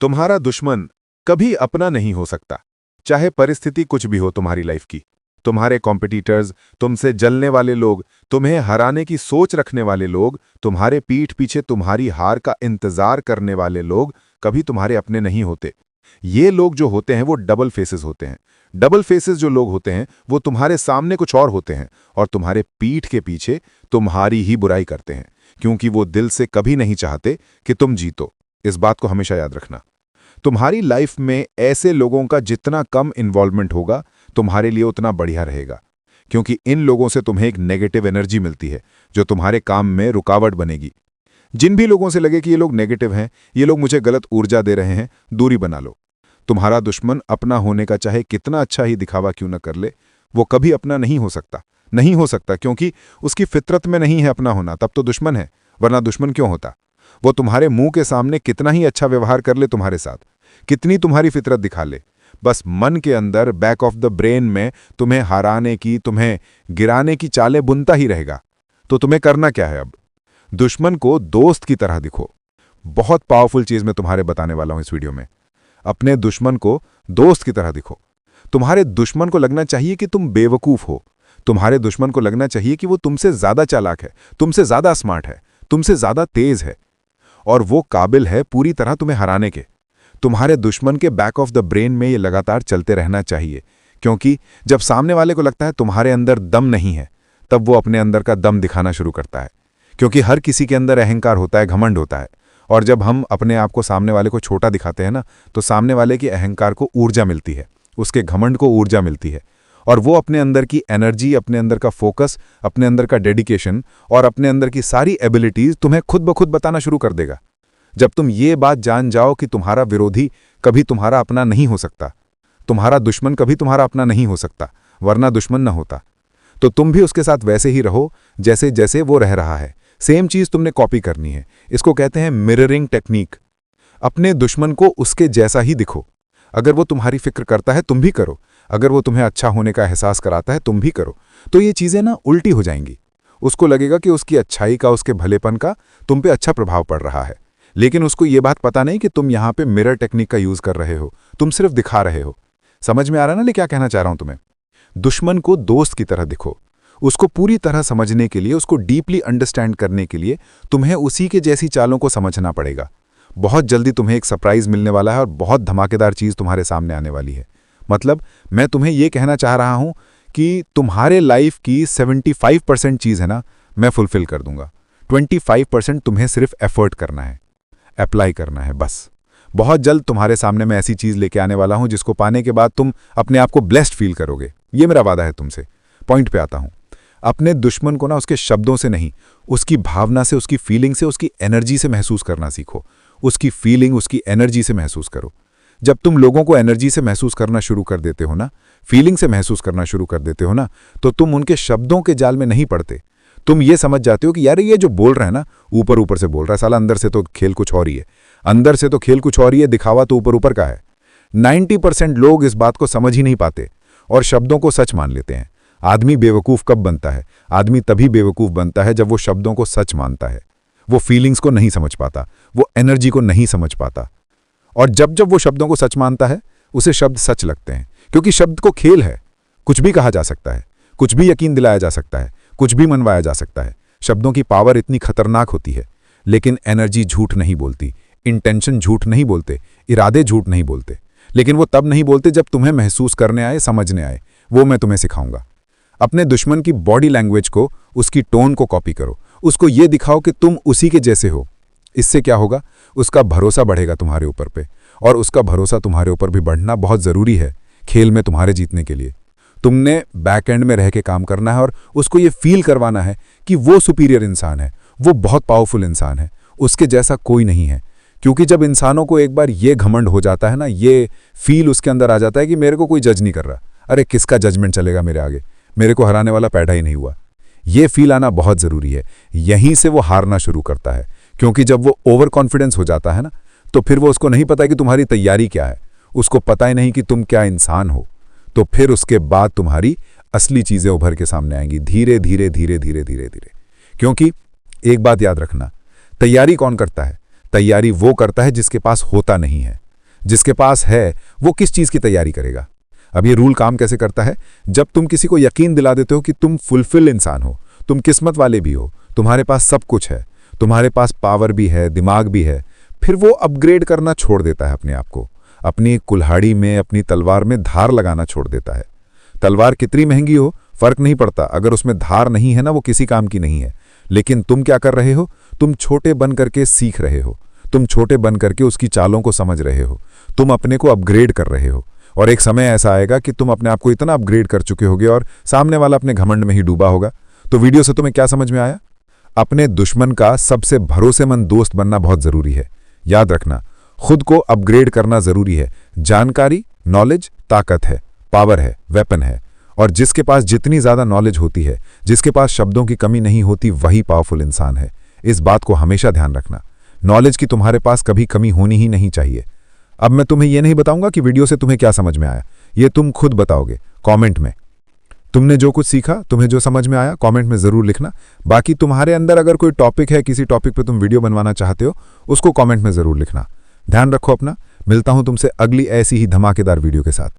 तुम्हारा दुश्मन कभी अपना नहीं हो सकता, चाहे परिस्थिति कुछ भी हो तुम्हारी लाइफ की। तुम्हारे कॉम्पिटिटर्स, तुमसे जलने वाले लोग, तुम्हें हराने की सोच रखने वाले लोग, तुम्हारे पीठ पीछे तुम्हारी हार का इंतजार करने वाले लोग कभी तुम्हारे अपने नहीं होते। ये लोग जो होते हैं वो डबल फेसेस होते हैं। डबल फेसेस जो लोग होते हैं वो तुम्हारे सामने कुछ और होते हैं और तुम्हारे पीठ के पीछे तुम्हारी ही बुराई करते हैं, क्योंकि वो दिल से कभी नहीं चाहते कि तुम जीतो। इस बात को हमेशा याद रखना। तुम्हारी लाइफ में ऐसे लोगों का जितना कम इन्वॉल्वमेंट होगा तुम्हारे लिए उतना बढ़िया रहेगा, क्योंकि इन लोगों से तुम्हें एक नेगेटिव एनर्जी मिलती है जो तुम्हारे काम में रुकावट बनेगी। जिन भी लोगों से लगे कि ये लोग नेगेटिव हैं, ये लोग मुझे गलत ऊर्जा दे रहे हैं, दूरी बना लो। तुम्हारा दुश्मन अपना होने का चाहे कितना अच्छा ही दिखावा क्यों न कर ले, वो कभी अपना नहीं हो सकता। नहीं हो सकता क्योंकि उसकी फितरत में नहीं है अपना होना, तब तो दुश्मन है, वरना दुश्मन क्यों होता। वो तुम्हारे मुंह के सामने कितना ही अच्छा व्यवहार कर ले तुम्हारे साथ, कितनी तुम्हारी फितरत दिखा ले, बस मन के अंदर बैक ऑफ द ब्रेन में तुम्हें हराने की, तुम्हें गिराने की चालें बुनता ही रहेगा। तो तुम्हें करना क्या है अब? दुश्मन को दोस्त की तरह दिखो। बहुत पावरफुल चीज मैं तुम्हारे बताने वाला हूं इस वीडियो में। अपने दुश्मन को दोस्त की तरह दिखो। तुम्हारे दुश्मन को लगना चाहिए कि तुम बेवकूफ हो। तुम्हारे दुश्मन को लगना चाहिए कि वो तुमसे ज्यादा चालाक है, तुमसे ज्यादा स्मार्ट है, तुमसे ज्यादा तेज है और वो काबिल है पूरी तरह तुम्हें हराने के। तुम्हारे दुश्मन के बैक ऑफ द ब्रेन में ये लगातार चलते रहना चाहिए, क्योंकि जब सामने वाले को लगता है तुम्हारे अंदर दम नहीं है, तब वो अपने अंदर का दम दिखाना शुरू करता है। क्योंकि हर किसी के अंदर अहंकार होता है, घमंड होता है, और जब हम अपने आप को सामने वाले को छोटा दिखाते हैं ना, तो सामने वाले के अहंकार को ऊर्जा मिलती है, उसके घमंड को ऊर्जा मिलती है, और वो अपने अंदर की एनर्जी, अपने अंदर का फोकस, अपने अंदर का डेडिकेशन और अपने अंदर की सारी एबिलिटीज तुम्हें खुद ब खुद बताना शुरू कर देगा। जब तुम ये बात जान जाओ कि तुम्हारा विरोधी कभी तुम्हारा अपना नहीं हो सकता, तुम्हारा दुश्मन कभी तुम्हारा अपना नहीं हो सकता, वरना दुश्मन न होता, तो तुम भी उसके साथ वैसे ही रहो जैसे जैसे वो रह रहा है। सेम चीज तुमने कॉपी करनी है। इसको कहते हैं मिररिंग टेक्निक। अपने दुश्मन को उसके जैसा ही दिखो। अगर वो तुम्हारी फिक्र करता है तुम भी करो, अगर वो तुम्हें अच्छा होने का एहसास कराता है तुम भी करो। तो ये चीजें ना उल्टी हो जाएंगी। उसको लगेगा कि उसकी अच्छाई का, उसके भलेपन का तुम पे अच्छा प्रभाव पड़ रहा है, लेकिन उसको ये बात पता नहीं कि तुम यहां पे मिरर टेक्निक का यूज कर रहे हो, तुम सिर्फ दिखा रहे हो। समझ में आ रहा ना क्या कहना चाह रहा हूं तुम्हें? दुश्मन को दोस्त की तरह दिखो। उसको पूरी तरह समझने के लिए, उसको डीपली अंडरस्टैंड करने के लिए तुम्हें उसी के जैसी चालों को समझना पड़ेगा। बहुत जल्दी तुम्हें एक सरप्राइज मिलने वाला है और बहुत धमाकेदार चीज तुम्हारे सामने आने वाली है। मतलब मैं तुम्हें यह कहना चाह रहा हूं कि तुम्हारे लाइफ की 75% चीज है ना, मैं फुलफिल कर दूंगा। 25% तुम्हें सिर्फ एफर्ट करना है, अप्लाई करना है बस। बहुत जल्द तुम्हारे सामने मैं ऐसी चीज लेके आने वाला हूं जिसको पाने के बाद तुम अपने आप को ब्लेस्ड फील करोगे। ये मेरा वादा है तुमसे। पॉइंट पे आता हूं। अपने दुश्मन को ना उसके शब्दों से नहीं, उसकी भावना से, उसकी फीलिंग से, उसकी एनर्जी से महसूस करना सीखो। उसकी फीलिंग, उसकी एनर्जी से महसूस करो। जब तुम लोगों को एनर्जी से महसूस करना शुरू कर देते हो ना, फीलिंग से महसूस करना शुरू कर देते हो ना, तो तुम उनके शब्दों के जाल में नहीं पड़ते। तुम ये समझ जाते हो कि यार ये जो बोल रहा है ना, ऊपर ऊपर से बोल रहा है, साला अंदर से तो खेल कुछ और ही है। अंदर से तो खेल कुछ और ही है, दिखावा तो ऊपर ऊपर का है। 90% लोग इस बात को समझ ही नहीं पाते और शब्दों को सच मान लेते हैं। आदमी बेवकूफ कब बनता है? आदमी तभी बेवकूफ बनता है जब वो शब्दों को सच मानता है। वो फीलिंग्स को नहीं समझ पाता, वो एनर्जी को नहीं समझ पाता। और जब जब वो शब्दों को सच मानता है, उसे शब्द सच लगते हैं, क्योंकि शब्द को खेल है। कुछ भी कहा जा सकता है, कुछ भी यकीन दिलाया जा सकता है, कुछ भी मनवाया जा सकता है। शब्दों की पावर इतनी खतरनाक होती है। लेकिन एनर्जी झूठ नहीं बोलती, इंटेंशन झूठ नहीं बोलते, इरादे झूठ नहीं बोलते। लेकिन वो तब नहीं बोलते जब तुम्हें महसूस करने आए, समझने आए। वो मैं तुम्हें सिखाऊंगा। अपने दुश्मन की बॉडी लैंग्वेज को, उसकी टोन को कॉपी करो। उसको ये दिखाओ कि तुम उसी के जैसे हो। इससे क्या होगा? उसका भरोसा बढ़ेगा तुम्हारे ऊपर पे, और उसका भरोसा तुम्हारे ऊपर भी बढ़ना बहुत ज़रूरी है खेल में तुम्हारे जीतने के लिए। तुमने बैक एंड में रह के काम करना है और उसको ये फील करवाना है कि वो सुपीरियर इंसान है, वो बहुत पावरफुल इंसान है, उसके जैसा कोई नहीं है। क्योंकि जब इंसानों को एक बार ये घमंड हो जाता है ना, ये फील उसके अंदर आ जाता है कि मेरे को कोई जज नहीं कर रहा, अरे किसका जजमेंट चलेगा मेरे आगे, मेरे को हराने वाला पैदा ही नहीं हुआ। ये फील आना बहुत ज़रूरी है। यहीं से वो हारना शुरू करता है, क्योंकि जब वो ओवर कॉन्फिडेंस हो जाता है ना, तो फिर वो उसको नहीं पता कि तुम्हारी तैयारी क्या है, उसको पता ही नहीं कि तुम क्या इंसान हो। तो फिर उसके बाद तुम्हारी असली चीज़ें उभर के सामने आएंगी, धीरे धीरे धीरे धीरे धीरे धीरे। क्योंकि एक बात याद रखना, तैयारी कौन करता है? तैयारी वो करता है जिसके पास होता नहीं है। जिसके पास है वो किस चीज़ की तैयारी करेगा। अब ये रूल काम कैसे करता है? जब तुम किसी को यकीन दिला देते हो कि तुम फुलफिल इंसान हो, तुम किस्मत वाले भी हो, तुम्हारे पास सब कुछ है, तुम्हारे पास पावर भी है, दिमाग भी है, फिर वो अपग्रेड करना छोड़ देता है अपने आप को। अपनी कुल्हाड़ी में, अपनी तलवार में धार लगाना छोड़ देता है। तलवार कितनी महंगी हो फर्क नहीं पड़ता, अगर उसमें धार नहीं है ना, वो किसी काम की नहीं है। लेकिन तुम क्या कर रहे हो? तुम छोटे बन करके सीख रहे हो, तुम छोटे बन करके उसकी चालों को समझ रहे हो, तुम अपने को अपग्रेड कर रहे हो। और एक समय ऐसा आएगा कि तुम अपने आप को इतना अपग्रेड कर चुके होगे और सामने वाला अपने घमंड में ही डूबा होगा। तो वीडियो से तुम्हें क्या समझ में आया? अपने दुश्मन का सबसे भरोसेमंद दोस्त बनना बहुत जरूरी है। याद रखना, खुद को अपग्रेड करना जरूरी है। जानकारी, नॉलेज ताकत है, पावर है, वेपन है। और जिसके पास जितनी ज्यादा नॉलेज होती है, जिसके पास शब्दों की कमी नहीं होती, वही पावरफुल इंसान है। इस बात को हमेशा ध्यान रखना। नॉलेज की तुम्हारे पास कभी कमी होनी ही नहीं चाहिए। अब मैं तुम्हें यह नहीं बताऊंगा कि वीडियो से तुम्हें क्या समझ में आया, ये तुम खुद बताओगे कमेंट में। तुमने जो कुछ सीखा, तुम्हें जो समझ में आया, कमेंट में जरूर लिखना। बाकी तुम्हारे अंदर अगर कोई टॉपिक है, किसी टॉपिक पे तुम वीडियो बनवाना चाहते हो, उसको कमेंट में जरूर लिखना। ध्यान रखो अपना। मिलता हूं तुमसे अगली ऐसी ही धमाकेदार वीडियो के साथ।